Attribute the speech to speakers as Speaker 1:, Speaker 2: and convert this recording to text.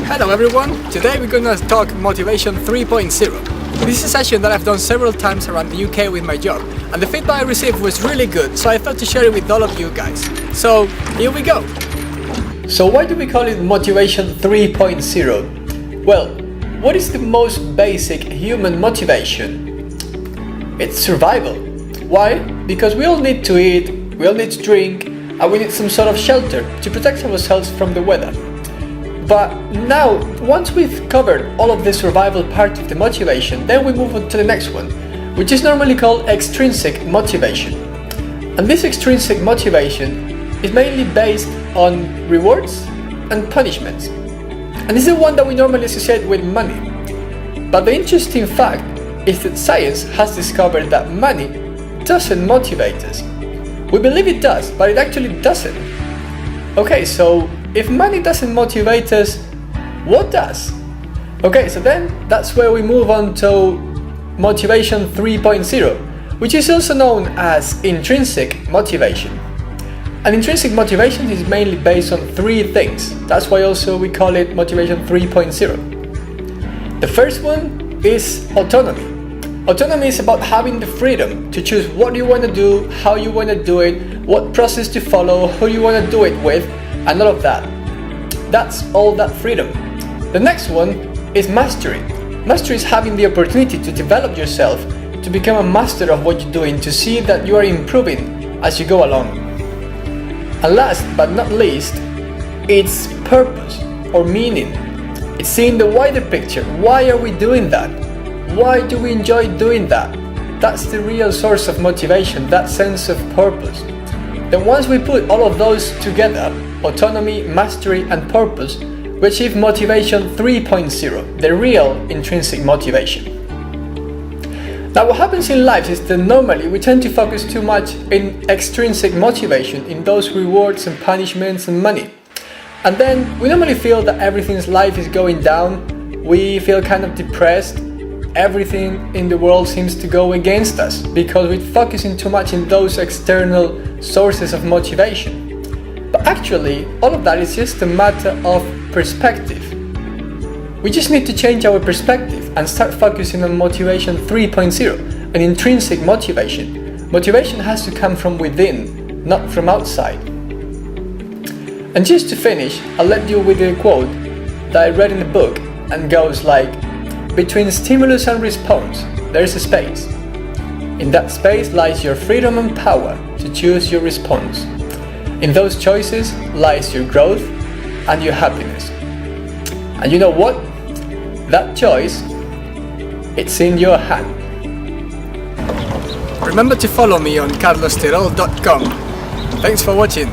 Speaker 1: Hello everyone, today we're gonna talk Motivation 3.0. This is a session that I've done several times around the UK with my job, and the feedback I received was really good, so I thought to share it with all of you guys. So, here we go! So why do we call it Motivation 3.0? Well, what is the most basic human motivation? It's survival. Why? Because we all need to eat, we all need to drink, and we need some sort of shelter to protect ourselves from the weather. But now, once we've covered all of the survival part of the motivation, then we move on to the next one, which is normally called extrinsic motivation. And this extrinsic motivation is mainly based on rewards and punishments. And this is the one that we normally associate with money. But the interesting fact is that science has discovered that money doesn't motivate us. We believe it does, but it actually doesn't. Okay, so if money doesn't motivate us, what does? Okay, so then that's where we move on to Motivation 3.0, which is also known as intrinsic motivation. And intrinsic motivation is mainly based on three things. That's why also we call it Motivation 3.0. The first one is autonomy. Autonomy is about having the freedom to choose what you want to do, how you want to do it, what process to follow, who you want to do it with, and all of that. That's all that freedom. The next one is mastery. Mastery is having the opportunity to develop yourself, to become a master of what you're doing, to see that you are improving as you go along. And last but not least, it's purpose or meaning. It's seeing the wider picture. Why are we doing that? Why do we enjoy doing that? That's the real source of motivation, that sense of purpose. Then once we put all of those together, autonomy, mastery and purpose, we achieve Motivation 3.0, the real intrinsic motivation. Now what happens in life is that normally we tend to focus too much in extrinsic motivation, in those rewards and punishments and money. And then we normally feel that everything's life is going down, we feel kind of depressed, everything in the world seems to go against us because we're focusing too much in those external sources of motivation. But actually, all of that is just a matter of perspective. We just need to change our perspective and start focusing on Motivation 3.0, an intrinsic motivation. Motivation has to come from within, not from outside. And just to finish, I'll let you with a quote that I read in a book and goes like, "Between stimulus and response, there is a space. In that space lies your freedom and power to choose your response. In those choices lies your growth and your happiness." And you know what? That choice, it's in your hand. Remember to follow me on carlostirol.com. Thanks for watching.